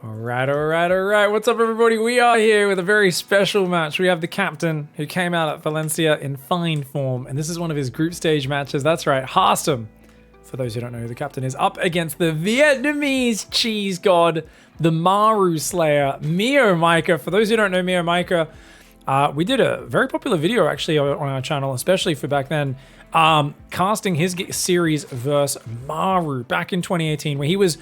All right. What's up, everybody? We are here with a very special match. We have the captain who came out at Valencia in fine form, and this is one of his group stage matches. That's right, Harstem. For those who don't know who the captain is, up against the Vietnamese cheese god, the Maru Slayer, Meomaika. For those who don't know Meomaika, we did a very popular video actually on our channel, especially for back then, casting his series versus Maru back in 2018, where he was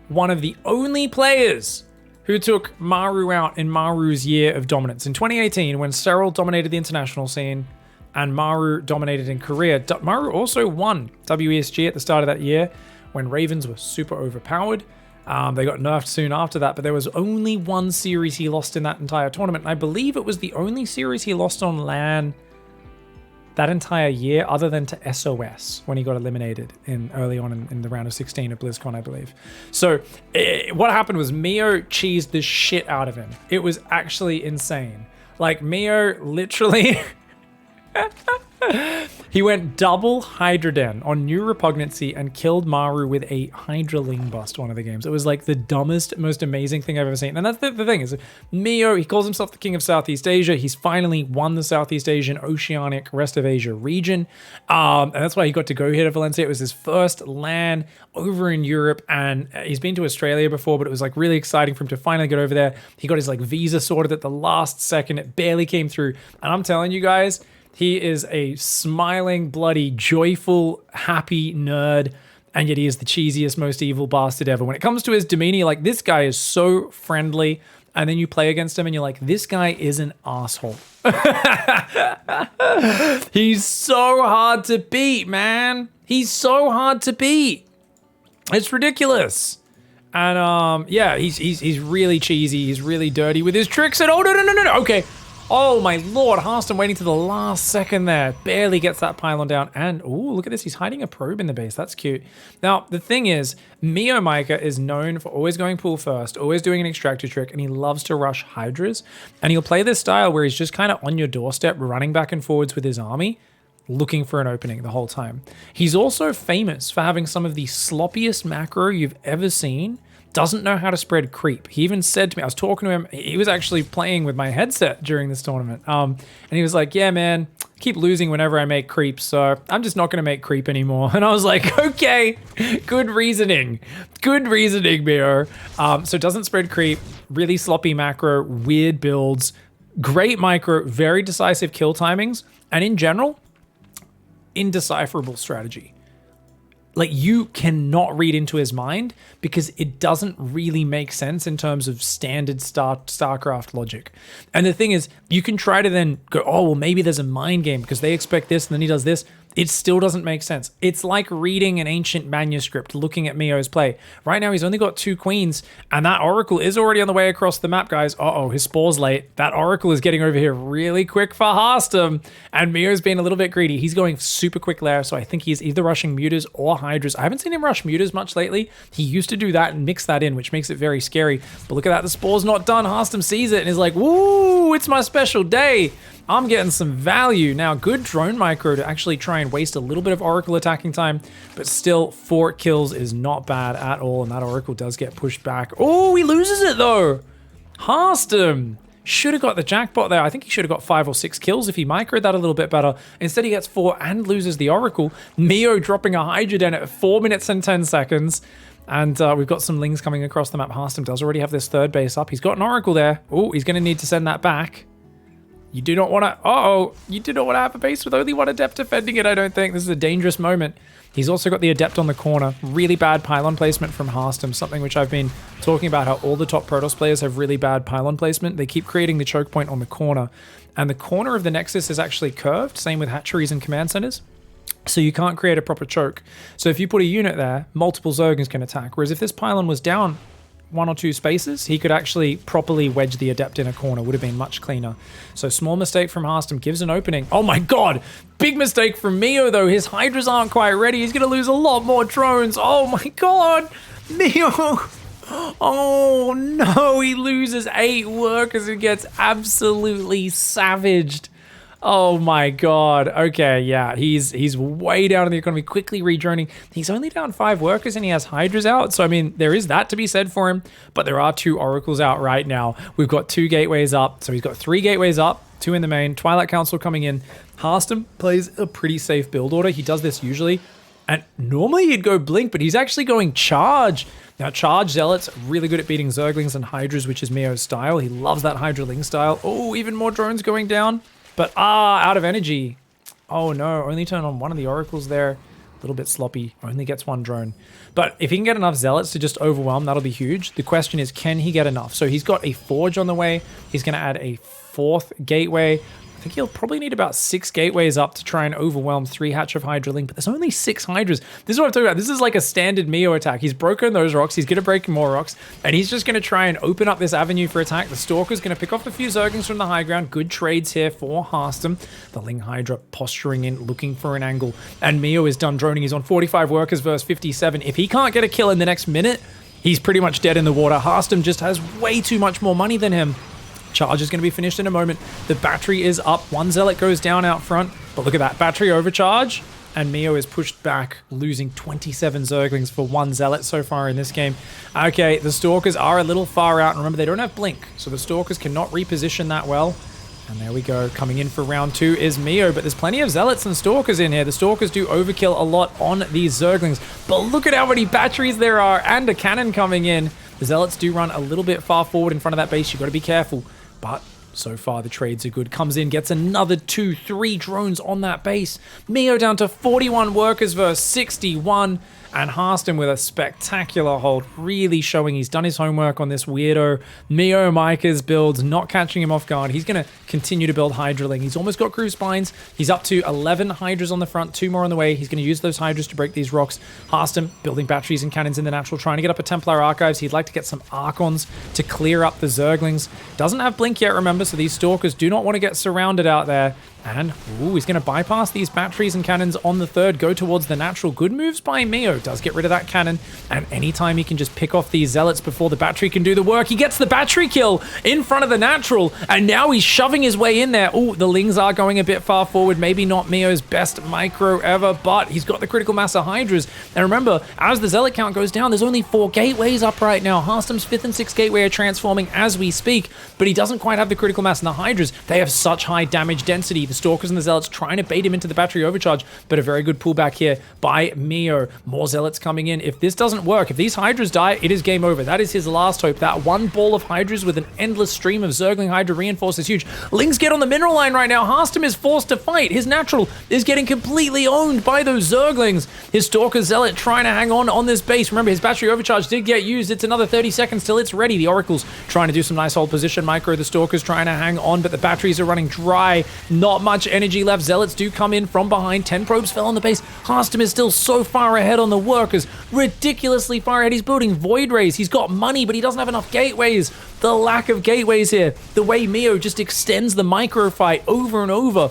one of the only players who took Maru out in Maru's year of dominance. In 2018, when Cyril dominated the international scene and Maru dominated in Korea, Maru also won WESG at the start of that year when Ravens were super overpowered. They got nerfed soon after that, but there was only one series he lost in that entire tournament. And I believe it was the only series he lost on LAN that entire year, other than to SOS when he got eliminated early on in the round of 16 of BlizzCon, I believe. So what happened was Meo cheesed the shit out of him. It was actually insane. Like, Meo literally he went double Hydraden on New Repugnancy and killed Maru with a Hydraling Bust one of the games. It was like the dumbest, most amazing thing I've ever seen. And that's the thing is, Meo, he calls himself the king of Southeast Asia. He's finally won the Southeast Asian, Oceanic, rest of Asia region. And that's why he got to go here to Valencia. It was his first LAN over in Europe, and he's been to Australia before, but it was like really exciting for him to finally get over there. He got his like visa sorted at the last second. It barely came through. And I'm telling you guys, he is a smiling, bloody, joyful, happy nerd, and yet he is the cheesiest, most evil bastard ever. When it comes to his demeanor, like, this guy is so friendly, and then you play against him and you're like, this guy is an asshole. He's so hard to beat, man. He's so hard to beat. It's ridiculous. And yeah, he's really cheesy. He's really dirty with his tricks. And oh, no. Okay. Oh my lord, Harstem waiting to the last second there. Barely gets that pylon down. And, oh, look at this. He's hiding a probe in the base. That's cute. Now, the thing is, Meomaika is known for always going pool first, always doing an extractor trick, and he loves to rush Hydras. And he'll play this style where he's just kind of on your doorstep, running back and forwards with his army, looking for an opening the whole time. He's also famous for having some of the sloppiest macro you've ever seen. Doesn't know how to spread creep. He even said to me, I was talking to him, he was actually playing with my headset during this tournament. And he was like, yeah, man, I keep losing whenever I make creep, so I'm just not going to make creep anymore. And I was like, okay, good reasoning. Good reasoning, Mio. So doesn't spread creep, really sloppy macro, weird builds, great micro, very decisive kill timings, and in general, indecipherable strategy. Like, you cannot read into his mind because it doesn't really make sense in terms of standard StarCraft logic. And the thing is, you can try to then go, oh, well, maybe there's a mind game because they expect this and then he does this. It still doesn't make sense. It's like reading an ancient manuscript, looking at Meo's play. Right now, he's only got 2 queens, and that Oracle is already on the way across the map, guys. Uh-oh, his Spore's late. That Oracle is getting over here really quick for Harstem, and Meo's being a little bit greedy. He's going super quick there, so I think he's either rushing Mutas or Hydras. I haven't seen him rush Mutas much lately. He used to do that and mix that in, which makes it very scary. But look at that, the Spore's not done. Harstem sees it and is like, woo, it's my special day. I'm getting some value. Now, good drone micro to actually try and waste a little bit of Oracle attacking time, but still 4 kills is not bad at all, and that Oracle does get pushed back. Oh, he loses it though. Harstem should have got the jackpot there. I think he should have got 5 or 6 kills if he microed that a little bit better. Instead, he gets 4 and loses the Oracle. Meo dropping a Hydra den at 4 minutes and 10 seconds. And we've got some Lings coming across the map. Harstem does already have this 3rd base up. He's got an Oracle there. Oh, he's going to need to send that back. You do not want to, you do not want to have a base with only one Adept defending it, I don't think. This is a dangerous moment. He's also got the Adept on the corner. Really bad pylon placement from Harstem, something which I've been talking about, how all the top Protoss players have really bad pylon placement. They keep creating the choke point on the corner, and the corner of the Nexus is actually curved, same with hatcheries and command centers. So you can't create a proper choke. So if you put a unit there, multiple Zergers can attack. Whereas if this pylon was down 1 or 2 spaces, he could actually properly wedge the Adept in a corner. Would have been much cleaner. So small mistake from Harstem, gives an opening. Oh my god! Big mistake from Meo though. His Hydras aren't quite ready. He's going to lose a lot more drones. Oh my god! Meo! Oh no, he loses 8 workers and gets absolutely savaged. Oh my god. Okay, yeah. He's way down in the economy, quickly redroning. He's only down 5 workers and he has Hydras out. So I mean, there is that to be said for him, but there are 2 oracles out right now. We've got 2 gateways up. So he's got 3 gateways up, 2 in the main, Twilight Council coming in. Harstem plays a pretty safe build order. He does this usually. And normally he'd go Blink, but he's actually going Charge. Now, Charge Zealots, really good at beating Zerglings and Hydras, which is Meo's style. He loves that Hydra Ling style. Oh, even more drones going down. But, out of energy. Oh, no. Only turn on one of the oracles there. A little bit sloppy. Only gets 1 drone. But if he can get enough Zealots to just overwhelm, that'll be huge. The question is, can he get enough? So he's got a Forge on the way. He's going to add a 4th gateway. I think he'll probably need about 6 gateways up to try and overwhelm 3 Hatch of Hydra Ling, but there's only 6 Hydras. This is what I'm talking about. This is like a standard Meo attack. He's broken those rocks. He's going to break more rocks, and he's just going to try and open up this avenue for attack. The Stalker's going to pick off a few Zerglings from the high ground. Good trades here for Harstem. The Ling Hydra posturing in, looking for an angle, and Meo is done droning. He's on 45 workers versus 57. If he can't get a kill in the next minute, he's pretty much dead in the water. Harstem just has way too much more money than him. Charge is going to be finished in a moment. The battery is up. 1 Zealot goes down out front. But look at that. Battery overcharge. And Meo is pushed back, losing 27 Zerglings for 1 Zealot so far in this game. Okay, the Stalkers are a little far out. And remember, they don't have Blink. So the Stalkers cannot reposition that well. And there we go. Coming in for round 2 is Meo. But there's plenty of Zealots and Stalkers in here. The Stalkers do overkill a lot on these Zerglings. But look at how many batteries there are. And a cannon coming in. The Zealots do run a little bit far forward in front of that base. You've got to be careful. But so far, the trades are good. Comes in, gets another 2, 3 drones on that base. Meo down to 41 workers versus 61. And Harstem with a spectacular hold, really showing he's done his homework on this weirdo Meomaika's builds, not catching him off guard. He's going to continue to build Hydra Ling. He's almost got crew spines. He's up to 11 Hydras on the front, 2 more on the way. He's going to use those Hydras to break these rocks. Harstem building batteries and cannons in the natural, trying to get up a Templar Archives. He'd like to get some Archons to clear up the Zerglings. Doesn't have Blink yet, remember, so these Stalkers do not want to get surrounded out there. And, ooh, he's going to bypass these batteries and cannons on the 3rd, go towards the natural. Good moves by Meo. Does get rid of that cannon. And anytime he can just pick off these Zealots before the battery can do the work, he gets the battery kill in front of the natural. And now he's shoving his way in there. Ooh, the Lings are going a bit far forward. Maybe not Meo's best micro ever, but he's got the critical mass of Hydras. And remember, as the Zealot count goes down, there's only 4 gateways up right now. Harstem's 5th and 6th gateway are transforming as we speak, but he doesn't quite have the critical mass. And the Hydras, they have such high damage density. The Stalkers and the Zealots trying to bait him into the battery overcharge, but a very good pullback here by Meo. More Zealots coming in. If this doesn't work, if these Hydras die, it is game over. That is his last hope. That 1 ball of Hydras with an endless stream of Zergling Hydra reinforced is huge. Lings get on the mineral line right now. Harstem is forced to fight. His natural is getting completely owned by those Zerglings. His Stalker Zealot trying to hang on this base. Remember, his battery overcharge did get used. It's another 30 seconds till it's ready. The Oracle's trying to do some nice hold position micro. The Stalker's trying to hang on, but the batteries are running dry. Not much energy left. Zealots do come in from behind. 10 probes fell on the base. Harstem is still so far ahead on the workers. Ridiculously far ahead. He's building Void Rays. He's got money, but he doesn't have enough gateways. The lack of gateways here. The way Meo just extends the micro fight over and over.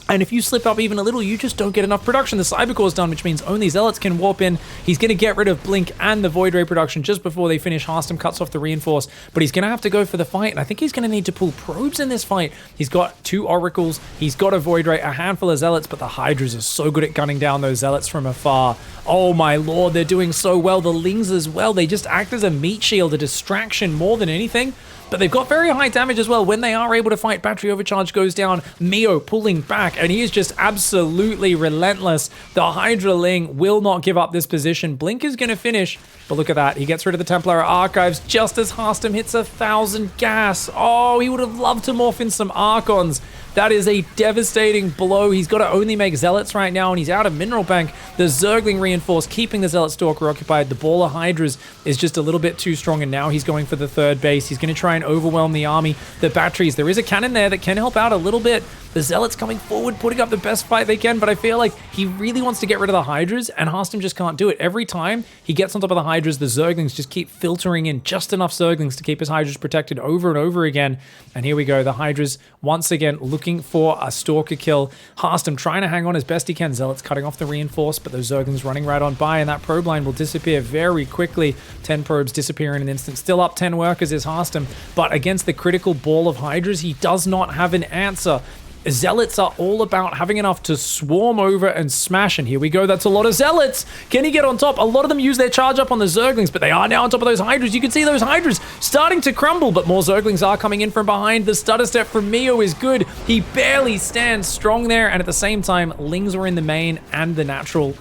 And if you slip up even a little, you just don't get enough production. The Cybercore's done, which means only Zealots can warp in. He's going to get rid of Blink and the Void Ray production just before they finish. Harstem cuts off the Reinforce, but he's going to have to go for the fight, and I think he's going to need to pull probes in this fight. He's got 2 Oracles, he's got a Void Ray, a handful of Zealots, but the Hydras are so good at gunning down those Zealots from afar. Oh my lord, they're doing so well. The Lings as well, they just act as a meat shield, a distraction more than anything. But they've got very high damage as well. When they are able to fight, battery overcharge goes down. Meo pulling back, and he is just absolutely relentless. The Hydra Ling will not give up this position. Blink is going to finish, but look at that. He gets rid of the Templar Archives just as Harstem hits 1,000 gas. Oh, he would have loved to morph in some Archons. That is a devastating blow. He's got to only make Zealots right now, and he's out of Mineral Bank. The Zergling Reinforced, keeping the Zealot Stalker occupied. The Ball of Hydras is just a little bit too strong, and now he's going for the 3rd base. He's going to try and overwhelm the army. The batteries, there is a cannon there that can help out a little bit. The Zealots coming forward, putting up the best fight they can, but I feel like he really wants to get rid of the Hydras, and Harstem just can't do it. Every time he gets on top of the Hydras, the Zerglings just keep filtering in just enough Zerglings to keep his Hydras protected over and over again. And here we go, the Hydras once again looking for a Stalker kill. Harstem trying to hang on as best he can. Zealots cutting off the Reinforce, but those Zerglings running right on by, and that probe line will disappear very quickly. 10 probes disappear in an instant. Still up 10 workers is Harstem, but against the critical ball of Hydras, he does not have an answer. Zealots are all about having enough to swarm over and smash. And here we go. That's a lot of Zealots. Can he get on top? A lot of them use their charge up on the Zerglings, but they are now on top of those Hydras. You can see those Hydras starting to crumble, but more Zerglings are coming in from behind. The stutter step from Mio is good. He barely stands strong there. And at the same time, Lings were in the main and the natural.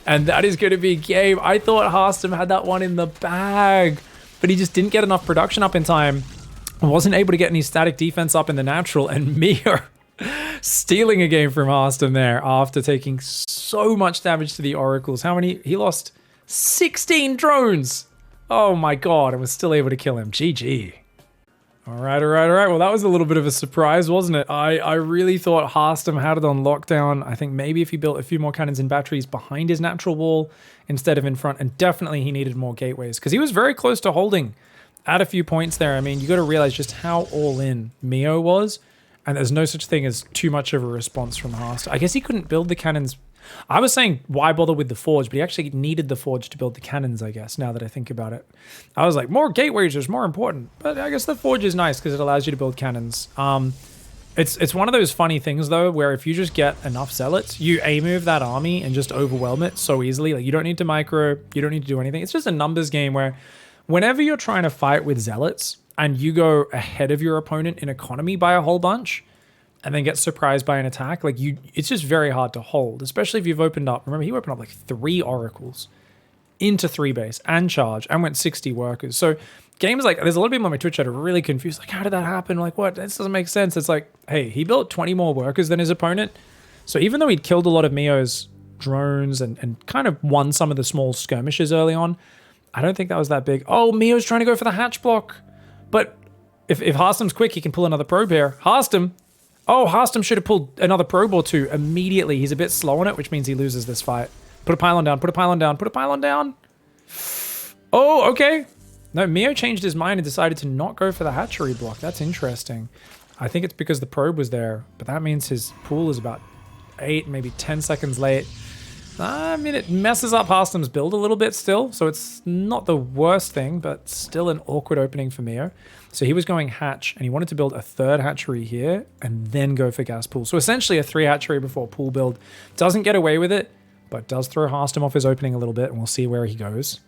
And that is going to be a game. I thought Harstem had that one in the bag, but he just didn't get enough production up in time. Wasn't able to get any static defense up in the natural. And Mio stealing a game from Harstem there after taking so much damage to the Oracles. How many? He lost 16 drones. Oh my god, and was still able to kill him. GG. All right. Well, that was a little bit of a surprise, wasn't it? I really thought Harstem had it on lockdown. I think maybe if he built a few more cannons and batteries behind his natural wall instead of in front, and definitely he needed more gateways because he was very close to holding at a few points there. I mean, you got to realize just how all in Mio was. And there's no such thing as too much of a response from Harstem. I guess he couldn't build the cannons. I was saying, why bother with the forge? But he actually needed the forge to build the cannons, I guess, now that I think about it. I was like, more gateways is more important. But I guess the forge is nice because it allows you to build cannons. It's one of those funny things, though, where if you just get enough zealots, you A-move that army and just overwhelm it so easily. Like, you don't need to micro. You don't need to do anything. It's just a numbers game where whenever you're trying to fight with zealots, and you go ahead of your opponent in economy by a whole bunch, and then get surprised by an attack, like it's just very hard to hold, especially if you've opened up. Remember, he opened up like 3 oracles into 3 base and charge and went 60 workers. So games like, there's a lot of people on my Twitch that are really confused. Like, how did that happen? Like, what? This doesn't make sense. It's like, hey, he built 20 more workers than his opponent. So even though he'd killed a lot of Mio's drones and kind of won some of the small skirmishes early on, I don't think that was that big. Oh, Mio's trying to go for the hatch block. But if Harstem's quick, he can pull another probe here. Harstem should have pulled another probe or 2 immediately. He's a bit slow on it, which means he loses this fight. Put a pylon down, put a pylon down, put a pylon down. Oh, okay. No, Mio changed his mind and decided to not go for the hatchery block. That's interesting. I think it's because the probe was there, but that means his pool is about 8, maybe 10 seconds late. I mean, it messes up Harstem's build a little bit still, so it's not the worst thing, but still an awkward opening for Mio. So he was going hatch, and he wanted to build a 3rd hatchery here, and then go for gas pool. So essentially a 3 hatchery before pool build. Doesn't get away with it, but does throw Harstem off his opening a little bit, and we'll see where he goes.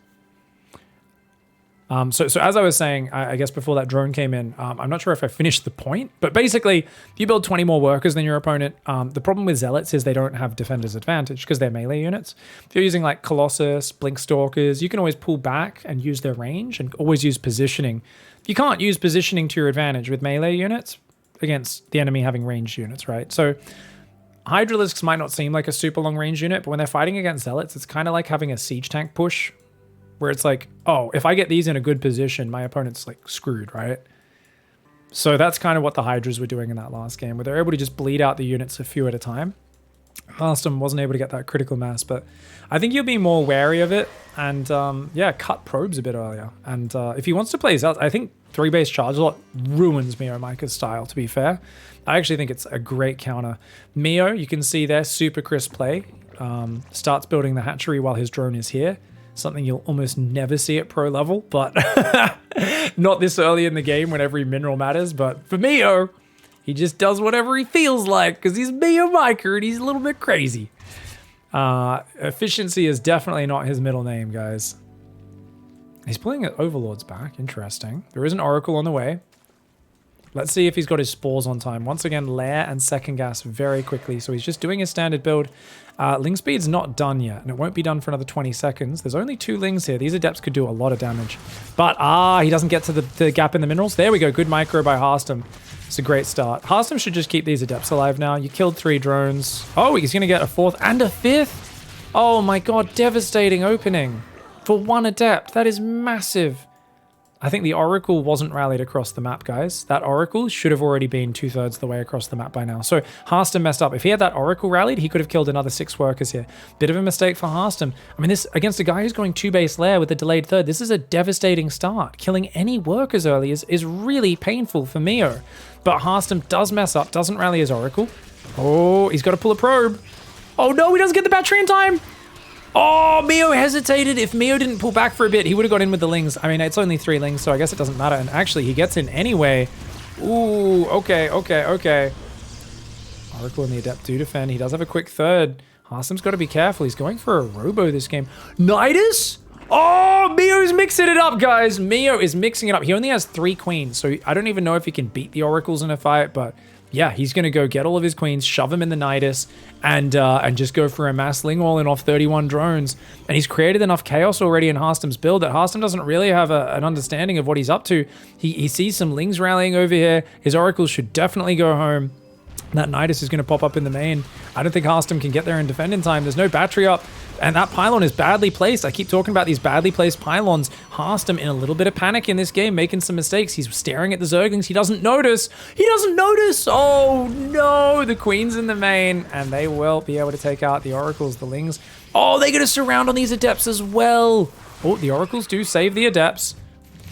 So as I was saying, I guess before that drone came in, I'm not sure if I finished the point, but basically, if you build 20 more workers than your opponent, the problem with Zealots is they don't have Defender's Advantage because they're melee units. If you're using like Colossus, Blink Stalkers, you can always pull back and use their range and always use positioning. You can't use positioning to your advantage with melee units against the enemy having ranged units, right? So Hydralisks might not seem like a super long range unit, but when they're fighting against Zealots, it's kind of like having a siege tank push, where it's like, oh, if I get these in a good position, my opponent's like screwed, right? So that's kind of what the Hydras were doing in that last game, where they're able to just bleed out the units a few at a time. Harstem wasn't able to get that critical mass, but I think you'll be more wary of it and, yeah, cut probes a bit earlier. And if he wants to play Zealot, I think 3-base charge lot ruins Meomaika's style, to be fair. I actually think it's a great counter. Mio, you can see there, super crisp play. Starts building the hatchery while his drone is here. Something you'll almost never see at pro level, but not this early in the game when every mineral matters. But for Mio, he just does whatever he feels like because he's Meomaika and he's a little bit crazy. Efficiency is definitely not his middle name, guys. He's pulling Overlords back. Interesting. There is an Oracle on the way. Let's see if he's got his spores on time. Once again, lair and second gas very quickly. So he's just doing his standard build. Ling speed's not done yet, and it won't be done for another 20 seconds. There's only 2 Lings here. These Adepts could do a lot of damage. But, he doesn't get to the gap in the minerals. There we go. Good micro by Harstem. It's a great start. Harstem should just keep these Adepts alive now. You killed 3 drones. Oh, he's going to get a 4th and a 5th. Oh my god, devastating opening. For 1 Adept. That is massive. I think the Oracle wasn't rallied across the map, guys. That Oracle should have already been 2/3 the way across the map by now. So Harstem messed up. If he had that Oracle rallied, he could have killed another 6 workers here. Bit of a mistake for Harstem. I mean, this against a guy who's going 2-base lair with a delayed 3rd, this is a devastating start. Killing any workers early is really painful for Mio. But Harstem does mess up, doesn't rally his Oracle. Oh, he's got to pull a probe. Oh no, he doesn't get the battery in time. Oh, Mio hesitated. If Mio didn't pull back for a bit, he would have got in with the Lings. I mean, it's only 3 Lings, so I guess it doesn't matter. And actually, he gets in anyway. Ooh, okay. Oracle and the Adept do defend. He does have a quick third. Harstem's got to be careful. He's going for a Robo this game. Nidus? Oh, Mio's mixing it up, guys. Mio is mixing it up. He only has 3 queens, so I don't even know if he can beat the Oracles in a fight, but yeah, he's going to go get all of his queens, shove them in the Nidus, and just go for a mass Lingwalling off 31 drones. And he's created enough chaos already in Harstem's build that Harstem doesn't really have an understanding of what he's up to. He sees some Lings rallying over here. His Oracles should definitely go home. That Nidus is going to pop up in the main. I don't think Harstem can get there and defend in time. There's no battery up, and that pylon is badly placed. I keep talking about these badly placed pylons. Harstem in a little bit of panic in this game, making some mistakes. He's staring at the Zerglings. He doesn't notice. He doesn't notice. Oh, no. The Queen's in the main, and they will be able to take out the Oracles, the Lings. Oh, they're going to surround on these Adepts as well. Oh, the Oracles do save the Adepts,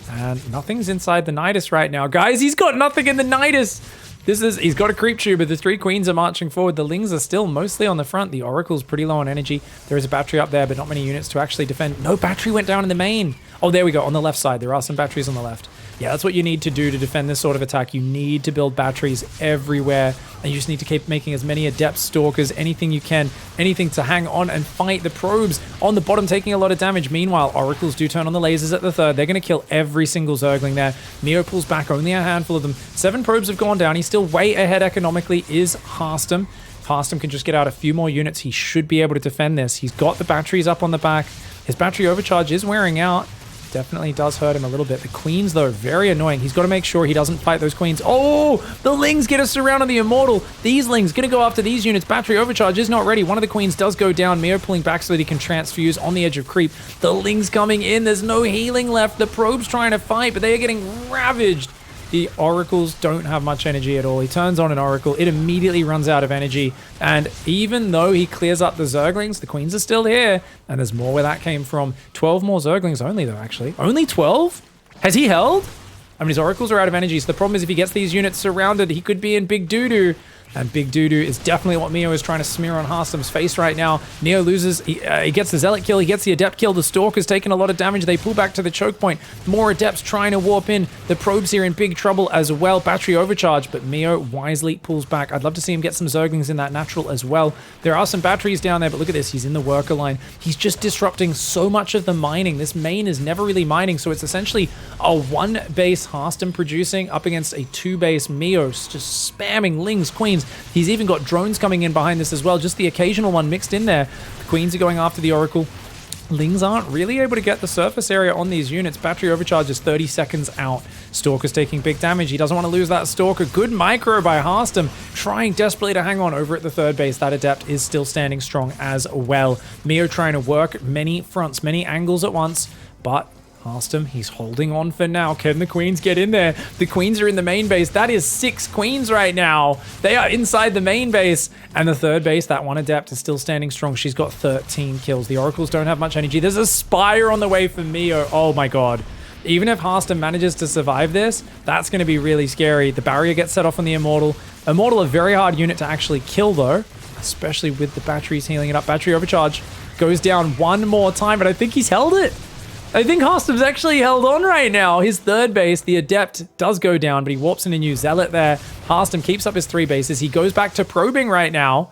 and nothing's inside the Nidus right now. Guys, he's got nothing in the Nidus. He's got a creep tube, but the 3 queens are marching forward. The Lings are still mostly on the front. The Oracle's pretty low on energy. There is a battery up there, but not many units to actually defend. No battery went down in the main. Oh, there we go, on the left side. There are some batteries on the left. Yeah, that's what you need to do to defend this sort of attack. You need to build batteries everywhere, and you just need to keep making as many Adept Stalkers, anything you can, anything to hang on and fight. The probes on the bottom taking a lot of damage. Meanwhile, Oracles do turn on the lasers at the third. They're going to kill every single Zergling there. Mio pulls back, only a handful of them. 7 probes have gone down. He's still way ahead economically, is Harstem. Harstem can just get out a few more units. He should be able to defend this. He's got the batteries up on the back. His battery overcharge is wearing out. Definitely does hurt him a little bit. The Queens, though, very annoying. He's got to make sure he doesn't fight those Queens. Oh, the Lings get a surround on the Immortal. These Lings going to go after these units. Battery overcharge is not ready. One of the Queens does go down. Mio pulling back so that he can transfuse on the edge of creep. The Lings coming in. There's no healing left. The Probe's trying to fight, but they are getting ravaged. The Oracles don't have much energy at all. He turns on an Oracle. It immediately runs out of energy. And even though he clears up the Zerglings, the Queens are still here. And there's more where that came from. 12 more Zerglings only, though, actually. Only 12? Has he held? I mean, his Oracles are out of energy. So the problem is if he gets these units surrounded, he could be in big doo-doo. And big doo-doo is definitely what Mio is trying to smear on Harstem's face right now. Mio loses. He gets the Zealot kill. He gets the Adept kill. The Stalker's taking a lot of damage. They pull back to the choke point. More Adepts trying to warp in. The Probes here in big trouble as well. Battery overcharge, but Mio wisely pulls back. I'd love to see him get some Zerglings in that natural as well. There are some batteries down there, but look at this. He's in the worker line. He's just disrupting so much of the mining. This main is never really mining, so it's essentially a 1-base Harstem producing up against a 2-base Mio, just spamming Lings, Queens. He's even got drones coming in behind this as well, just the occasional one mixed in there. The Queens are going after the Oracle. Lings aren't really able to get the surface area on these units. Battery overcharge is 30 seconds out. Stalker's taking big damage. He doesn't want to lose that Stalker. Good micro by Harstem, trying desperately to hang on over at the third base. That Adept is still standing strong as well. Mio trying to work many fronts, many angles at once, but Harstem, he's holding on for now. Can the Queens get in there? The Queens are in the main base. That is 6 Queens right now. They are inside the main base. And the third base, that one Adept is still standing strong. She's got 13 kills. The Oracles don't have much energy. There's a Spire on the way for Mio. Oh my god. Even if Harstem manages to survive this, that's going to be really scary. The barrier gets set off on the Immortal. Immortal, a very hard unit to actually kill though, especially with the batteries healing it up. Battery overcharge goes down one more time, but I think he's held it. I think Harstem's actually held on right now. His third base, the Adept, does go down, but he warps in a new Zealot there. Harstem keeps up his 3 bases. He goes back to probing right now.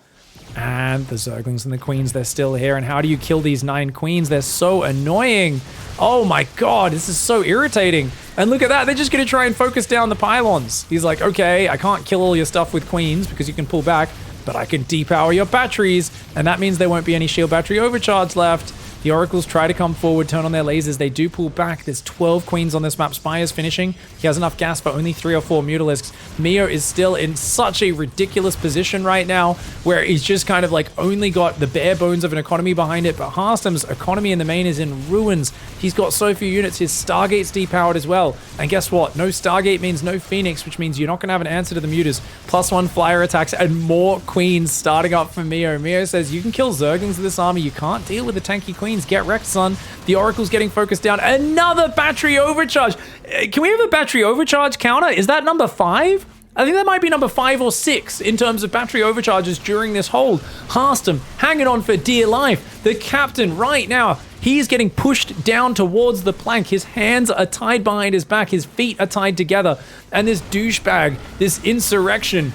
And the Zerglings and the Queens, they're still here. And how do you kill these 9 Queens? They're so annoying. Oh my god, this is so irritating. And look at that, they're just going to try and focus down the pylons. He's like, okay, I can't kill all your stuff with Queens because you can pull back, but I can depower your batteries. And that means there won't be any shield battery overcharge left. The Oracles try to come forward, turn on their lasers. They do pull back. There's 12 Queens on this map. Spire's finishing. He has enough gas for only 3 or 4 Mutalisks. Mio is still in such a ridiculous position right now where he's just kind of like only got the bare bones of an economy behind it. But Harstem's economy in the main is in ruins. He's got so few units. His Stargate's depowered as well. And guess what? No Stargate means no Phoenix, which means you're not going to have an answer to the Mutas. +1 flyer attacks and more Queens starting up for Mio. Mio says, you can kill Zerglings with this army. You can't deal with the tanky Queen. Get wrecked, son. The Oracle's getting focused down. Another battery overcharge. Can we have a battery overcharge counter? Is that number 5? I think that might be number 5 or 6 in terms of battery overcharges during this hold. Harstem hanging on for dear life. The captain right now, he's getting pushed down towards the plank. His hands are tied behind his back. His feet are tied together. And this douchebag, this insurrection,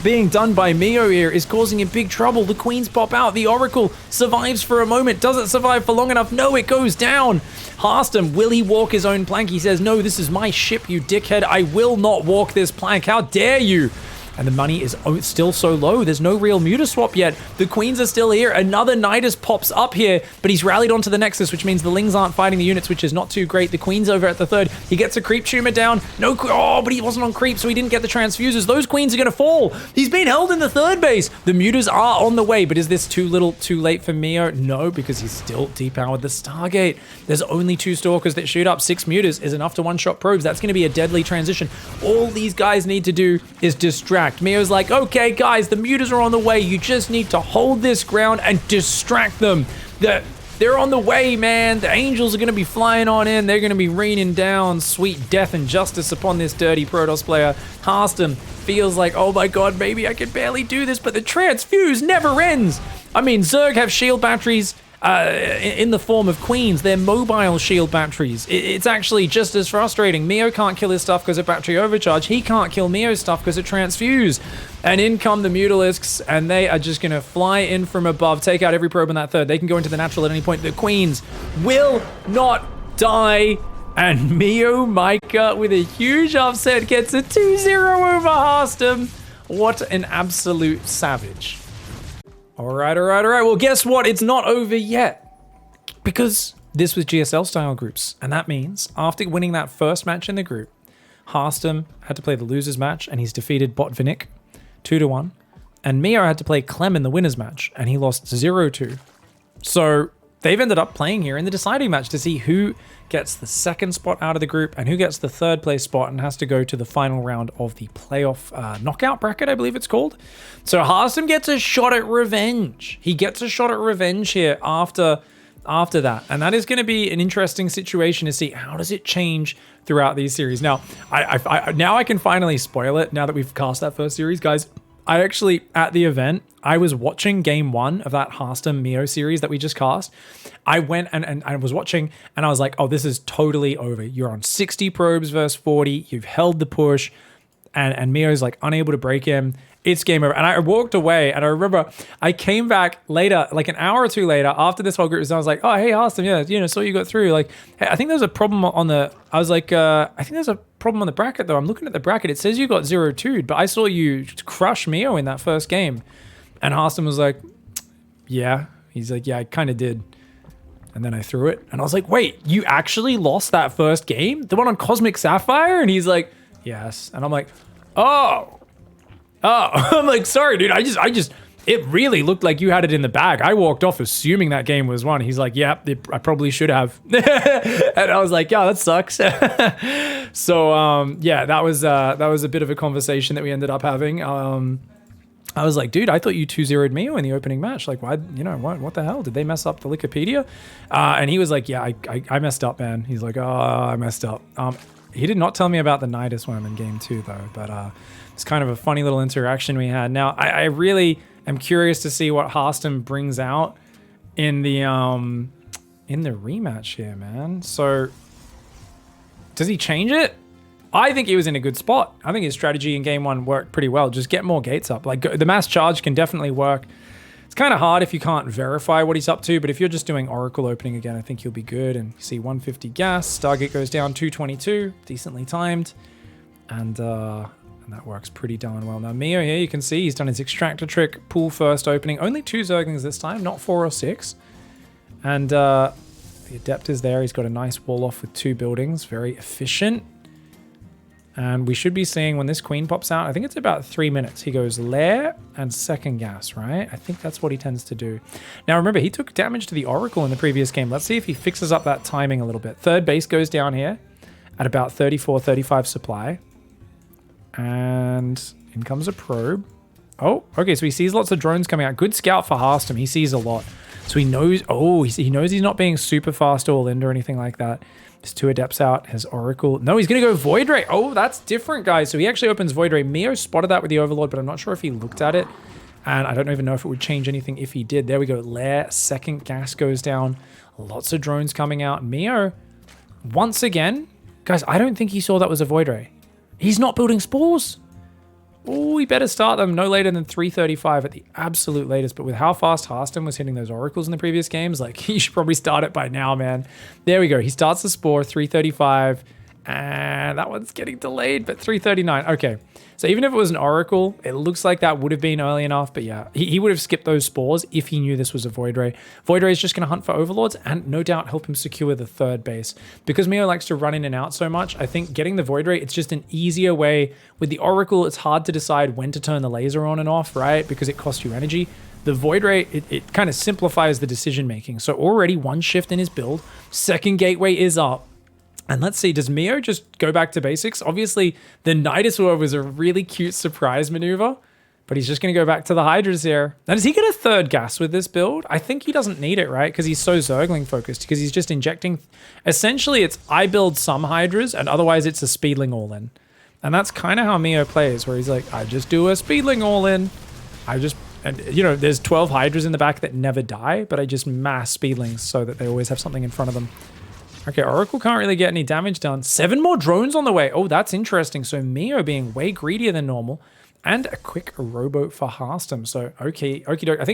being done by Mio here is causing him big trouble. The queens pop out. The Oracle survives for a moment. Does it survive for long enough? No, it goes down. Harstem, will he walk his own plank? He says, no, this is my ship, you dickhead. I will not walk this plank. How dare you? And the money is still so low. There's no real muta swap yet. The queens are still here. Another Nidus pops up here, but he's rallied onto the Nexus, which means the Lings aren't fighting the units, which is not too great. The queen's over at the third. He gets a creep tumor down. No, but he wasn't on creep, so he didn't get the transfusers. Those queens are going to fall. He's been held in the third base. The mutas are on the way, but is this too little, too late for Mio? No, because he's still depowered the Stargate. There's only 2 stalkers that shoot up. 6 mutas is enough to one-shot probes. That's going to be a deadly transition. All these guys need to do is distract. Mio's like, okay, guys, the mutas are on the way. You just need to hold this ground and distract them. They're on the way, man. The angels are going to be flying on in. They're going to be raining down sweet death and justice upon this dirty Protoss player. Harstem feels like, oh my god, maybe I can barely do this, but the transfuse never ends. I mean, Zerg have shield batteries in the form of queens. They're mobile shield batteries. It's actually just as frustrating. Mio can't kill his stuff because of battery overcharge. He can't kill Mio's stuff because of transfuse. And in come the Mutalisks, and they are just going to fly in from above, take out every probe in that third. They can go into the natural at any point. The queens will not die. And Meomaika, with a huge upset, gets a 2-0 over Harstem. What an absolute savage. All right. Well, guess what? It's not over yet. Because this was GSL style groups. And that means after winning that first match in the group, Harstem had to play the losers match and he's defeated Botvinnik 2-1. And Mio had to play Clem in the winners match and he lost 0-2. So they've ended up playing here in the deciding match to see who gets the second spot out of the group and who gets the third place spot and has to go to the final round of the playoff knockout bracket, I believe it's called. So Harstem gets a shot at revenge. He gets a shot at revenge here after that. And that is going to be an interesting situation to see how does it change throughout these series. Now, now I can finally spoil it now that we've cast that first series, guys. I actually, at the event, I was watching game 1 of that Harstem Mio series that we just cast. I went and I was watching and I was like, oh, this is totally over. You're on 60 probes versus 40. You've held the push and Mio's like unable to break him. It's game over. And I walked away and I remember I came back later, like an hour or two later after this whole group was done. I was like, oh, hey, Harstem, yeah, saw you got through. Like, hey, I think there's a problem on the, I was like, I think there's a problem on the bracket though. I'm looking at the bracket. It says you got 0-2'd, but I saw you crush Mio in that first game. And Harstem was like, yeah. He's like, yeah, I kind of did. And then I threw it. And I was like, wait, you actually lost that first game? The one on Cosmic Sapphire? And he's like, yes. And I'm like, oh. I'm like, sorry, dude. It really looked like you had it in the bag. I walked off assuming that game was won. He's like, yeah, I probably should have. And I was like, yeah, that sucks. So, yeah, that was a bit of a conversation that we ended up having. I was like, dude, I thought you 2-0'd Mio in the opening match. Like, why, what the hell? Did they mess up the Wikipedia? And he was like, yeah, I messed up, man. He's like, oh, I messed up. He did not tell me about the Nidus worm in game 2 though, but it's kind of a funny little interaction we had. Now, I really am curious to see what Harstem brings out in the rematch here, man. So, does he change it? I think he was in a good spot. I think his strategy in game 1 worked pretty well. Just get more gates up. Like, the mass charge can definitely work. It's kind of hard if you can't verify what he's up to, but if you're just doing Oracle opening again, I think you'll be good. And you see 150 gas, Stargate goes down 222, decently timed. And that works pretty darn well. Now, Mio here, you can see he's done his extractor trick, pool first opening. Only 2 Zerglings this time, not 4 or 6. And the Adept is there. He's got a nice wall off with 2 buildings. Very efficient. And we should be seeing when this queen pops out, I think it's about 3 minutes. He goes lair and second gas, right? I think that's what he tends to do. Now, remember, he took damage to the Oracle in the previous game. Let's see if he fixes up that timing a little bit. Third base goes down here at about 34, 35 supply. And in comes a probe. Oh, okay, so he sees lots of drones coming out. Good scout for Harstem. He sees a lot. So he knows, he knows he's not being super fast all in or anything like that. There's 2 Adepts out. His Oracle. No, he's going to go Void Ray. Oh, that's different, guys. So he actually opens Void Ray. Mio spotted that with the Overlord, but I'm not sure if he looked at it. And I don't even know if it would change anything if he did. There we go. Lair. Second gas goes down. Lots of drones coming out. Mio, once again, guys, I don't think he saw that was a Void Ray. He's not building spores. Oh, we better start them no later than 3:35 at the absolute latest. But with how fast Harstem was hitting those oracles in the previous games, like, you should probably start it by now, man. There we go. He starts the spore, 3:35. And that one's getting delayed, but 3:39. Okay. So even if it was an oracle, it looks like that would have been early enough. But yeah, he would have skipped those spores if he knew this was a Void Ray. Void Ray is just going to hunt for overlords and no doubt help him secure the third base. Because Mio likes to run in and out so much, I think getting the Void Ray, it's just an easier way. With the oracle, it's hard to decide when to turn the laser on and off, right? Because it costs you energy. The Void Ray, it kind of simplifies the decision making. So already one shift in his build, second gateway is up. And let's see, does Mio just go back to basics? Obviously, the Nidus War was a really cute surprise maneuver, but he's just going to go back to the Hydras here. Now, does he get a third gas with this build? I think he doesn't need it, right? Because he's so Zergling focused, because he's just injecting. Essentially, it's I build some Hydras, and otherwise it's a Speedling all-in. And that's kind of how Mio plays, where he's like, I just do a Speedling all-in. And you know, there's 12 Hydras in the back that never die, but I just mass Speedlings so that they always have something in front of them. Okay, Oracle can't really get any damage done. 7 more drones on the way. Oh, that's interesting. So Mio being way greedier than normal. And a quick robo for Harstem. So, okay, okie doke. I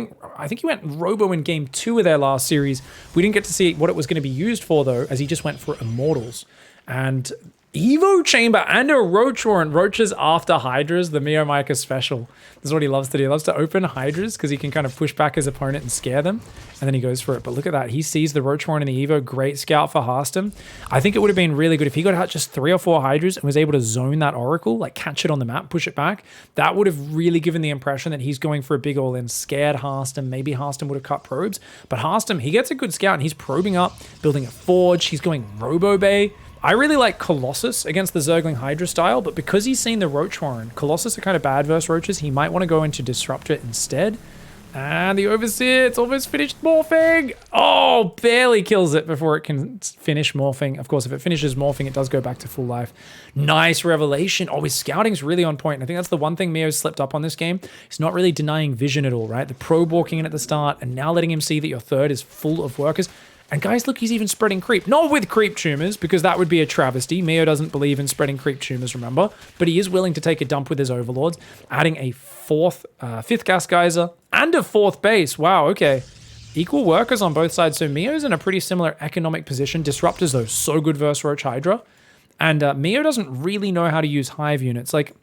think he went robo in game 2 of their last series. We didn't get to see what it was going to be used for, though, as he just went for Immortals. And Evo Chamber and a Roach Warrant. Roaches after Hydras, the Meomaika special. This is what he loves to do. He loves to open Hydras because he can kind of push back his opponent and scare them. And then he goes for it. But look at that. He sees the Roach Warrant in the Evo. Great scout for Harstem. I think it would have been really good if he got out just 3 or 4 Hydras and was able to zone that Oracle, like catch it on the map, push it back. That would have really given the impression that he's going for a big all-in, scared Harstem. Maybe Harstem would have cut probes. But Harstem, he gets a good scout and he's probing up, building a forge. He's going Robo Bay. I really like Colossus against the Zergling Hydra style, but because he's seen the Roach Warren, Colossus are kind of bad versus Roaches, he might want to go into Disruptor instead. And the Overseer, it's almost finished morphing. Oh, barely kills it before it can finish morphing. Of course, if it finishes morphing, it does go back to full life. Nice revelation. Oh, his scouting's really on point. I think that's the one thing Mio's slipped up on this game. He's not really denying vision at all, right? The probe walking in at the start and now letting him see that your third is full of workers. And guys, look, he's even spreading creep. Not with creep tumors, because that would be a travesty. Mio doesn't believe in spreading creep tumors, remember? But he is willing to take a dump with his overlords, adding a fifth gas geyser and a 4th base. Wow, okay. Equal workers on both sides. So Mio's in a pretty similar economic position. Disruptors, though, so good versus Roach Hydra. And Mio doesn't really know how to use Hive units. Like,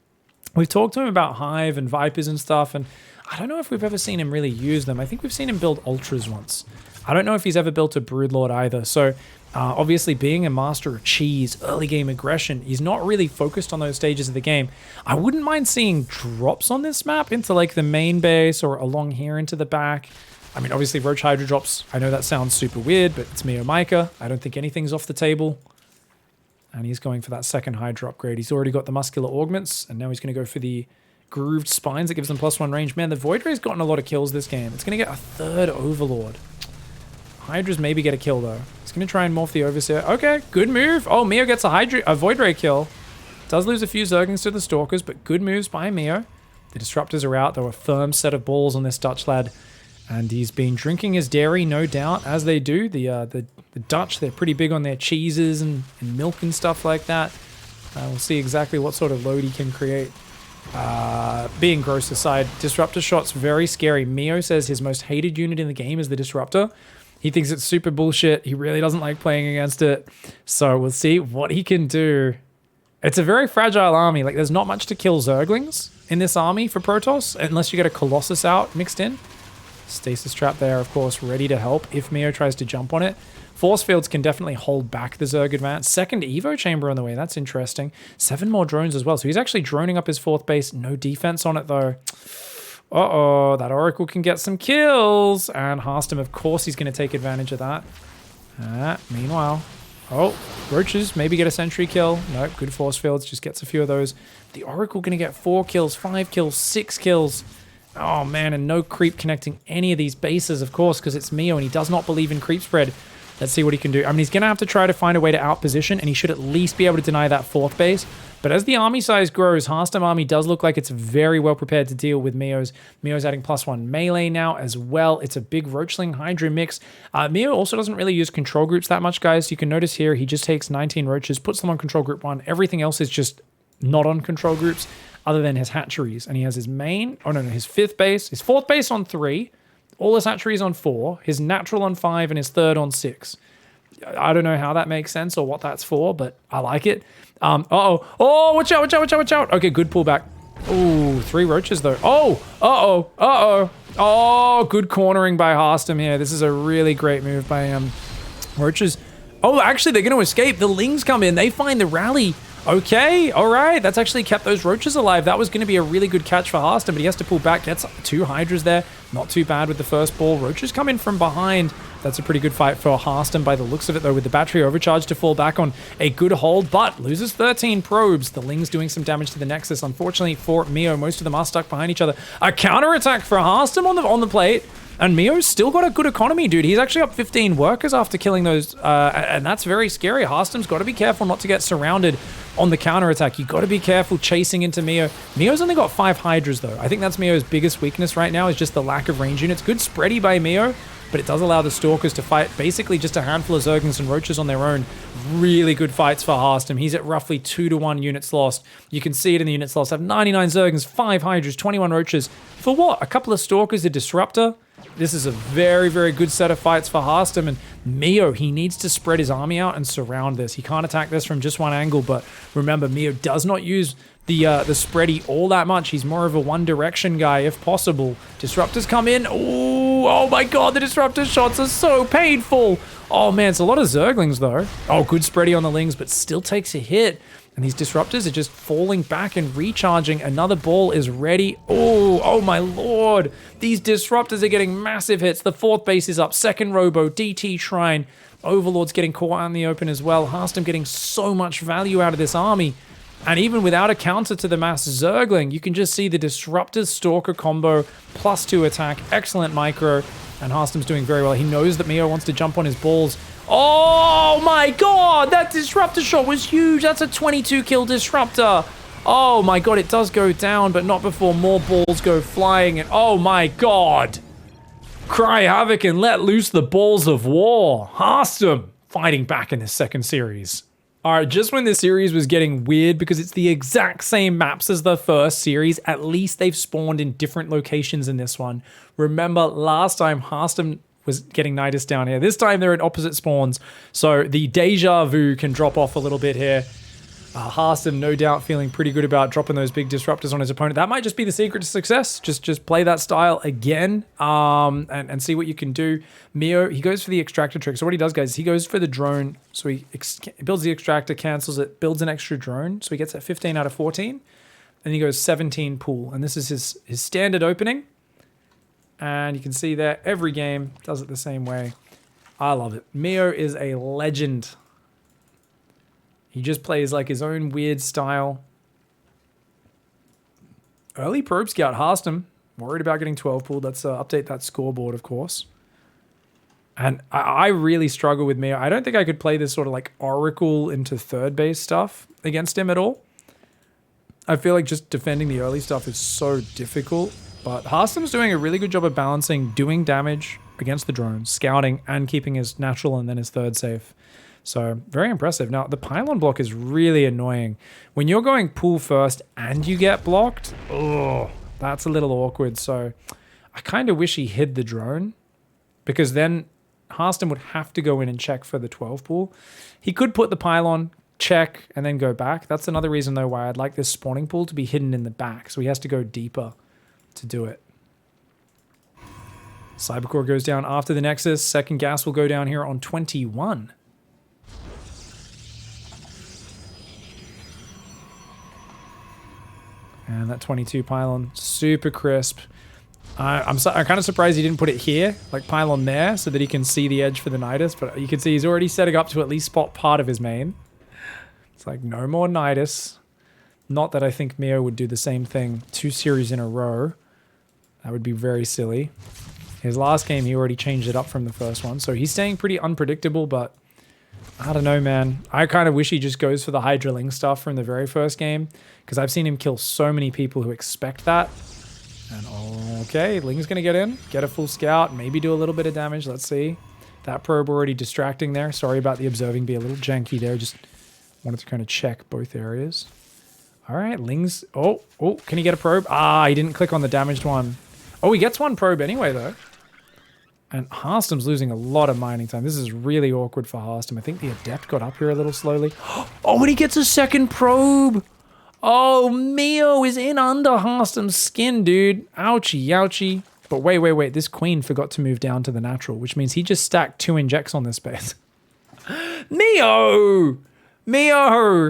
we've talked to him about Hive and Vipers and stuff, and I don't know if we've ever seen him really use them. I think we've seen him build Ultras once. I don't know if he's ever built a Broodlord either. So obviously being a master of cheese, early game aggression, he's not really focused on those stages of the game. I wouldn't mind seeing drops on this map into like the main base or along here into the back. I mean, obviously Roach Hydra drops. I know that sounds super weird, but it's Meomaika. I don't think anything's off the table. And he's going for that second Hydra upgrade. He's already got the muscular augments, and now he's going to go for the grooved spines that gives them +1 range. Man, the Void Ray's gotten a lot of kills this game. It's going to get a 3rd Overlord. Hydras maybe get a kill, though. He's going to try and morph the Overseer. Okay, good move. Oh, Mio gets a Void Ray kill. Does lose a few Zerglings to the Stalkers, but good moves by Mio. The Disruptors are out. There were a firm set of balls on this Dutch lad. And he's been drinking his dairy, no doubt, as they do. The Dutch, they're pretty big on their cheeses and milk and stuff like that. We'll see exactly what sort of load he can create. Being gross aside, Disruptor shot's very scary. Mio says his most hated unit in the game is the Disruptor. He thinks it's super bullshit. He really doesn't like playing against it. So we'll see what he can do. It's a very fragile army. Like, there's not much to kill Zerglings in this army for Protoss, unless you get a Colossus out mixed in. Stasis Trap there, of course, ready to help if Mio tries to jump on it. Force fields can definitely hold back the Zerg advance. Second Evo chamber on the way. That's interesting. 7 more drones as well. So he's actually droning up his 4th base. No defense on it, though. Uh-oh, that Oracle can get some kills. And Harstem, of course, he's going to take advantage of that. Meanwhile, oh, Roaches maybe get a sentry kill. Nope, good force fields, just gets a few of those. The Oracle going to get 4 kills, 5 kills, 6 kills. Oh, man, and no creep connecting any of these bases, of course, because it's Mio, and he does not believe in creep spread. Let's see what he can do. I mean, he's going to have to try to find a way to outposition, and he should at least be able to deny that 4th base. But as the army size grows, Harstem army does look like it's very well prepared to deal with Mio's. Mio's adding +1 melee now as well. It's a big Roachling Hydra mix. Mio also doesn't really use control groups that much, guys. You can notice here, he just takes 19 Roaches, puts them on control group 1. Everything else is just not on control groups. other than his hatcheries. And he has his main, his fifth base, his fourth base on 3, all his hatcheries on 4, his natural on 5, and his third on 6. I don't know how that makes sense or what that's for, but I like it. Oh, watch out. Okay, good pullback. Ooh, 3 roaches though. Oh, good cornering by Harstem here. This is a really great move by roaches. Oh, actually, they're going to escape. The lings come in. They find the rally. Okay, all right. That's actually kept those roaches alive. That was going to be a really good catch for Harstem, but he has to pull back. Gets 2 hydras there. Not too bad with the first ball. Roaches come in from behind. That's a pretty good fight for Harstem by the looks of it, though, with the battery overcharge to fall back on a good hold, but loses 13 probes. The lings doing some damage to the Nexus. Unfortunately for Mio, most of them are stuck behind each other. A counterattack for Harstem on the plate. And Mio's still got a good economy, dude. He's actually up 15 workers after killing those, and that's very scary. Harstem's got to be careful not to get surrounded on the counterattack. You got to be careful chasing into Mio. Mio's only got 5 hydras, though. I think that's Mio's biggest weakness right now is just the lack of range units. Good spready by Mio, but it does allow the Stalkers to fight basically just a handful of Zerglings and Roaches on their own. Really good fights for Harstem. He's at roughly 2-to-1 units lost. You can see it in the units lost. Have 99 Zerglings, 5 hydras, 21 Roaches. For what? A couple of Stalkers, a Disruptor? This is a very, very good set of fights for Harstem, and Mio, he needs to spread his army out and surround this. He can't attack this from just one angle, but remember, Mio does not use the spready all that much. He's more of a one-direction guy, if possible. Disruptors come in. Ooh, oh my god, the Disruptor shots are so painful. Oh man, it's a lot of Zerglings, though. Oh, good spready on the Lings, but still takes a hit. And these Disruptors are just falling back and recharging. Another ball is ready. Oh my lord. These Disruptors are getting massive hits. The 4th base is up. 2nd Robo, DT Shrine. Overlord's getting caught out in the open as well. Harstem getting so much value out of this army. And even without a counter to the mass Zergling, you can just see the Disruptor Stalker combo, +2 attack, excellent micro. And Harstem's doing very well. He knows that Mio wants to jump on his balls. Oh my god, that Disruptor shot was huge. That's a 22 kill Disruptor. Oh my god, it does go down, but not before more balls go flying. And oh my god. Cry havoc and let loose the balls of war. Harstem fighting back in this second series. Alright, just when this series was getting weird because it's the exact same maps as the first series, at least they've spawned in different locations in this one. Remember, last time Harstem was getting Nidus down here. This time they're at opposite spawns, so the deja vu can drop off a little bit here. Harstem, no doubt, feeling pretty good about dropping those big Disruptors on his opponent. That might just be the secret to success. Just play that style again and see what you can do. Mio, he goes for the extractor trick. So what he does, guys, is he goes for the drone. So he builds the extractor, cancels it, builds an extra drone. So he gets that 15 out of 14. And he goes 17 pool. And this is his standard opening. And you can see there, every game does it the same way. I love it. Mio is a legend. He just plays like his own weird style. Early probe scout Harstem. Worried about getting 12 pulled. Let's update that scoreboard, of course. And I really struggle with Mio. I don't think I could play this sort of like Oracle into third base stuff against him at all. I feel like just defending the early stuff is so difficult. But Harstem's doing a really good job of balancing doing damage against the drones, scouting, and keeping his natural and then his third safe. So, very impressive. Now, the pylon block is really annoying. When you're going pool first and you get blocked, oh, that's a little awkward. So, I kind of wish he hid the drone, because then Harstem would have to go in and check for the 12 pool. He could put the pylon, check, and then go back. That's another reason, though, why I'd like this spawning pool to be hidden in the back. So, he has to go deeper to do it. Cybercore goes down after the Nexus. Second gas will go down here on 21. And that 22 pylon, super crisp. I'm kind of surprised he didn't put it here, like pylon there, so that he can see the edge for the Nidus. But you can see he's already setting up to at least spot part of his main. It's like, no more Nidus. Not that I think Mio would do the same thing 2 series in a row. That would be very silly. His last game, he already changed it up from the first one. So he's staying pretty unpredictable, but I don't know, man. I kind of wish he just goes for the Hydraling stuff from the very first game, because I've seen him kill so many people who expect that. And okay, Ling's going to get in, get a full scout, maybe do a little bit of damage. Let's see. That probe already distracting there. Sorry about the observing be a little janky there. Just wanted to kind of check both areas. All right, Ling's... Oh, can he get a probe? Ah, he didn't click on the damaged one. Oh, he gets one probe anyway, though. And Harstem's losing a lot of mining time. This is really awkward for Harstem. I think the Adept got up here a little slowly. Oh, and he gets a second probe. Oh, Meo is in under Harstem's skin, dude. Ouchie, ouchie. But wait. This queen forgot to move down to the natural, which means he just stacked 2 injects on this base. Meo,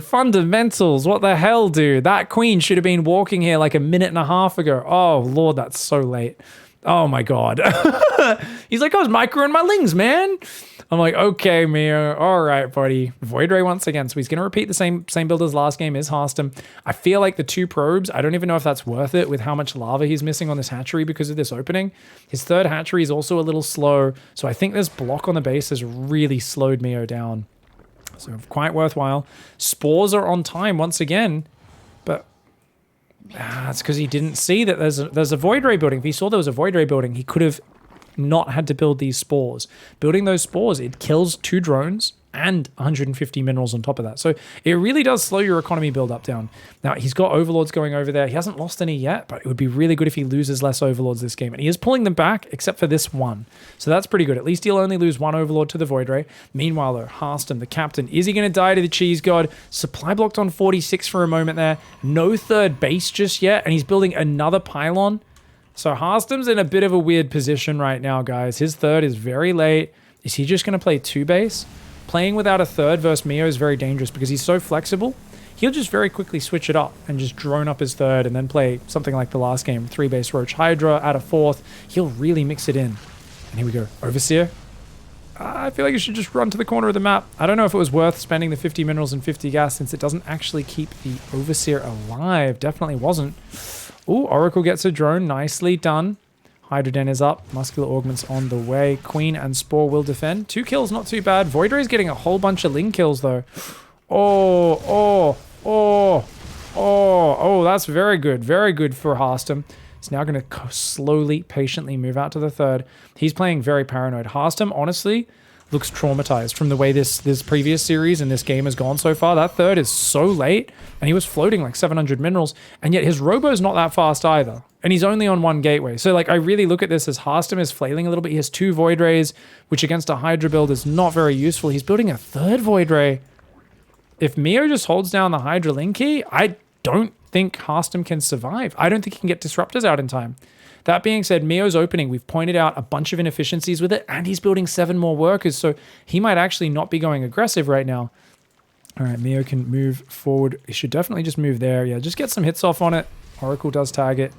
fundamentals. What the hell, dude? That queen should have been walking here like a minute and a half ago. Oh, Lord, that's so late. Oh my God. He's like, I was microing my lings, man. I'm like, okay, Mio. All right, buddy. Void Ray once again. So he's going to repeat the same build as last game, is Harstem. I feel like the 2 probes, I don't even know if that's worth it with how much lava he's missing on this hatchery because of this opening. His 3rd hatchery is also a little slow. So I think this block on the base has really slowed Mio down. So quite worthwhile. Spores are on time once again, but it's because he didn't see that there's a Void Ray building. If he saw there was a Void Ray building, he could have not had to build these spores. Building those spores, it kills 2 drones and 150 minerals on top of that. So it really does slow your economy build up down. Now, he's got overlords going over there. He hasn't lost any yet, but it would be really good if he loses less overlords this game. And he is pulling them back, except for this one. So that's pretty good. At least he'll only lose 1 overlord to the Void Ray. Meanwhile, though, Harstem, the captain, is he going to die to the cheese god? Supply blocked on 46 for a moment there. No 3rd base just yet, and he's building another pylon. So Harstem's in a bit of a weird position right now, guys. His 3rd is very late. Is he just going to play 2 base? Playing without a 3rd versus Mio is very dangerous because he's so flexible. He'll just very quickly switch it up and just drone up his 3rd and then play something like the last game, 3 base Roach Hydra, add a 4th. He'll really mix it in. And here we go. Overseer. I feel like you should just run to the corner of the map. I don't know if it was worth spending the 50 minerals and 50 gas since it doesn't actually keep the Overseer alive. Definitely wasn't. Ooh, Oracle gets a drone. Nicely done. Hydroden is up. Muscular Augment's on the way. Queen and Spore will defend. 2 kills, not too bad. Void Ray's getting a whole bunch of Ling kills, though. Oh, that's very good. Very good for Harstem. He's now going to slowly, patiently move out to the 3rd. He's playing very paranoid. Harstem, honestly, looks traumatized from the way this previous series and this game has gone so far. That 3rd is so late, and he was floating like 700 minerals, and yet his Robo's not that fast either. And he's only on 1 gateway. So, like, I really look at this as Harstem is flailing a little bit. He has 2 Void Rays, which against a Hydra build is not very useful. He's building a 3rd Void Ray. If Mio just holds down the Hydra Link key, I don't think Harstem can survive. I don't think he can get disruptors out in time. That being said, Mio's opening, we've pointed out a bunch of inefficiencies with it, and he's building 7 more workers, so he might actually not be going aggressive right now. All right, Mio can move forward. He should definitely just move there. Yeah, just get some hits off on it. Oracle does tag it.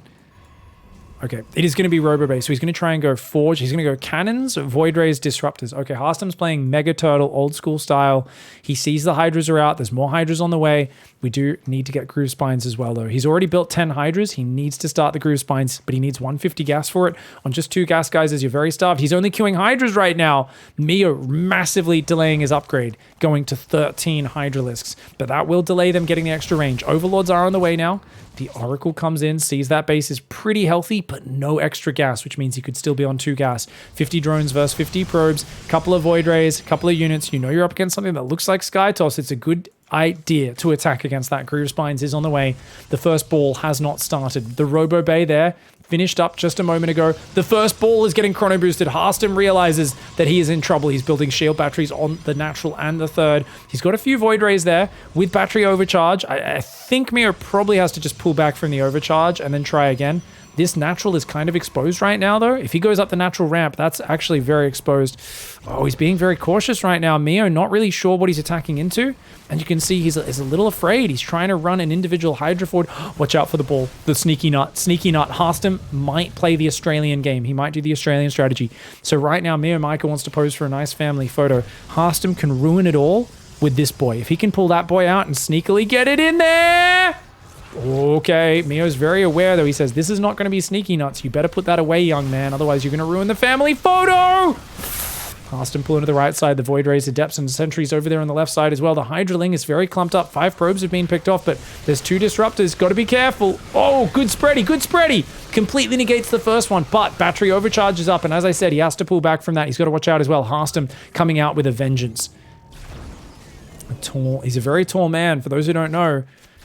Okay, it is going to be Robo Base, so he's going to try and go Forge. He's going to go Cannons, Void Rays, Disruptors. Okay, Harstem's playing Mega Turtle, old school style. He sees the Hydras are out. There's more Hydras on the way. We do need to get Groove Spines as well, though. He's already built 10 Hydras. He needs to start the Groove Spines, but he needs 150 gas for it. On just 2 gas guys as you're very starved. He's only queuing Hydras right now. Mio massively delaying his upgrade, going to 13 Hydralisks, but that will delay them getting the extra range. Overlords are on the way now. The Oracle comes in, sees that base is pretty healthy, but no extra gas, which means he could still be on 2 gas. 50 drones versus 50 probes, couple of Void Rays, couple of units. You know you're up against something that looks like Skytoss. It's a good idea to attack against that. Groove Spines is on the way. The first ball has not started. The Robo Bay there finished up just a moment ago. The first ball is getting chrono boosted. Harstem realizes that he is in trouble. He's building shield batteries on the natural and the 3rd. He's got a few Void Rays there with battery overcharge. I think Mio probably has to just pull back from the overcharge and then try again. This natural is kind of exposed right now, though. If he goes up the natural ramp, that's actually very exposed. Oh, he's being very cautious right now. Mio not really sure what he's attacking into. And you can see he's a little afraid. He's trying to run an individual Hydra forward. Watch out for the ball. The sneaky nut. Sneaky nut. Harstem might play the Australian game. He might do the Australian strategy. So right now, Meomaika wants to pose for a nice family photo. Harstem can ruin it all with this boy. If he can pull that boy out and sneakily get it in there... Okay, Mio's very aware, though. He says, this is not going to be sneaky nuts. You better put that away, young man. Otherwise, you're going to ruin the family photo. Harstem pulling to the right side. The Void Rays, Adepts, and Sentries over there on the left side as well. The Hydraling is very clumped up. 5 probes have been picked off, but there's 2 Disruptors. Got to be careful. Oh, good spready, good spready. Completely negates the first one, but battery overcharge is up. And as I said, he has to pull back from that. He's got to watch out as well. Harstem coming out with a vengeance. He's a very tall man. For those who don't know,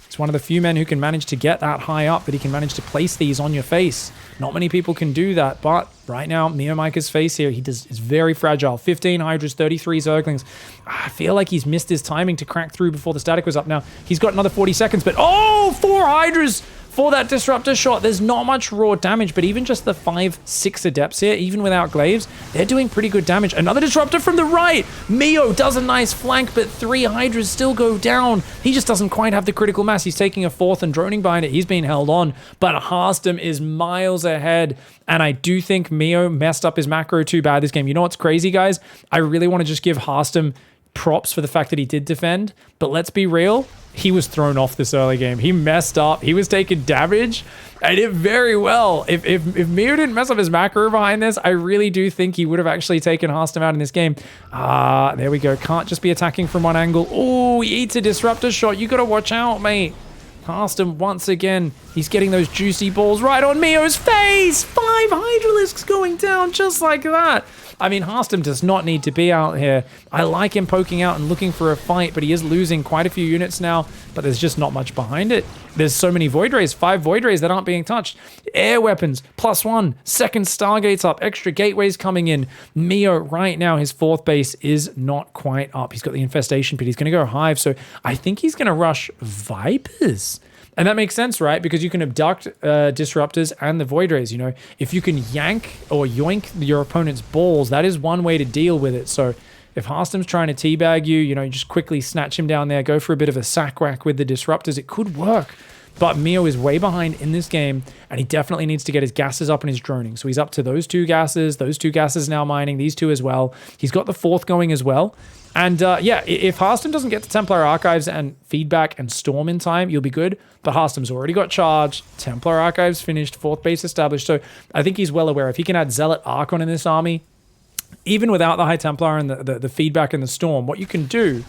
It's one of the few men who can manage to get that high up, that he can manage to place these on your face. Not many people can do that, but right now, Meomaika's face here, is very fragile. 15 Hydras, 33 Zerglings. I feel like he's missed his timing to crack through before the static was up. Now, he's got another 40 seconds, but 4 Hydras for that disruptor shot. There's not much raw damage, but even just the 5-6 adepts here, even without glaives, they're doing pretty good damage. Another disruptor from the right. Mio does a nice flank, but 3 Hydras still go down. He just doesn't quite have the critical mass. He's taking a 4th and droning behind it. He's being held on, but Harstem is miles ahead. And I do think Mio messed up his macro too bad this game. You know what's crazy, guys? I really want to just give Harstem props for the fact that he did defend, but let's be real, he was thrown off this early game. He messed up. He was taking damage. I did very well. If Mio didn't mess up his macro behind this, I really do think he would have actually taken Harstem out in this game. There we go. Can't just be attacking from one angle. Oh, he eats a disruptor shot. You got to watch out, mate. Harstem, once again, he's getting those juicy balls right on Mio's face. 5 Hydralisks going down just like that. I mean, Harstem does not need to be out here. I like him poking out and looking for a fight, but he is losing quite a few units now, but there's just not much behind it. There's so many Void Rays, 5 Void Rays that aren't being touched. Air weapons, +1. Second Stargate's up. Extra gateways coming in. Mio right now, his 4th base is not quite up. He's got the Infestation Pit. He's going to go Hive, so I think he's going to rush Vipers. And that makes sense, right? Because you can abduct disruptors and the Void Rays, you know. If you can yank or yoink your opponent's balls, that is one way to deal with it. So if Harstem's trying to teabag you, you know, you just quickly snatch him down there, go for a bit of a sack whack with the disruptors. It could work. But Mio is way behind in this game, and he definitely needs to get his gases up and his droning. So he's up to those 2 gases. Those 2 gases now mining, these 2 as well. He's got the 4th going as well. And yeah, if Harstem doesn't get to Templar Archives and feedback and Storm in time, you'll be good. But Harstem's already got charged. Templar Archives finished. 4th base established. So I think he's well aware. If he can add Zealot Archon in this army, even without the High Templar and the feedback and the Storm, what you can do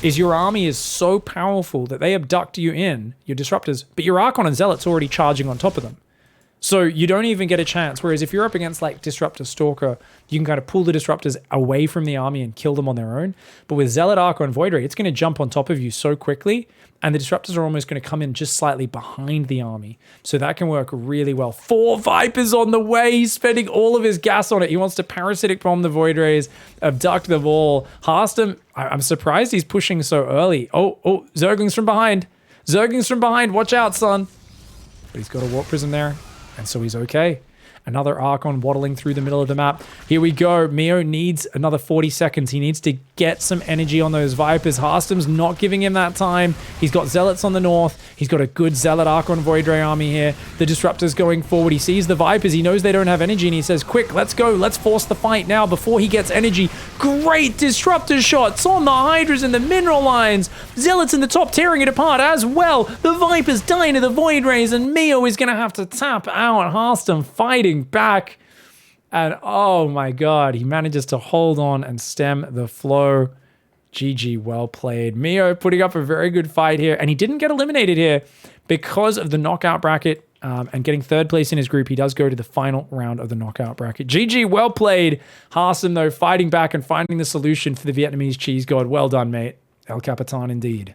is your army is so powerful that they abduct you in, your disruptors, but your Archon and Zealot's already charging on top of them. So you don't even get a chance. Whereas if you're up against like Disruptor Stalker, you can kind of pull the Disruptors away from the army and kill them on their own. But with Zealot, Archon, and Void Ray, it's going to jump on top of you so quickly, and the Disruptors are almost going to come in just slightly behind the army. So that can work really well. 4 Vipers on the way. He's spending all of his gas on it. He wants to Parasitic Bomb the Void Rays, abduct them all. Harstem, I'm surprised he's pushing so early. Oh, Zerglings from behind. Zerglings from behind. Watch out, son. But he's got a Warp Prism there. And so he's okay. Another Archon waddling through the middle of the map. Here we go. Mio needs another 40 seconds. He needs to get some energy on those Vipers. Harstem's not giving him that time. He's got Zealots on the north. He's got a good Zealot Archon Void Ray army here. The Disruptor's going forward. He sees the Vipers. He knows they don't have energy, and he says, quick, let's go. Let's force the fight now before he gets energy. Great Disruptor shots on the Hydras and the Mineral Lines. Zealots in the top tearing it apart as well. The Vipers dying to the Void Rays, and Mio is going to have to tap out. Harstem fighting back, and oh my god, he manages to hold on and stem the flow. GG, well played. Mio putting up a very good fight here, and he didn't get eliminated here because of the knockout bracket and getting 3rd place in his group. He does go to the final round of the knockout bracket. GG, well played. Harstem, though, fighting back and finding the solution for the Vietnamese cheese god. Well done, mate. El Capitan indeed.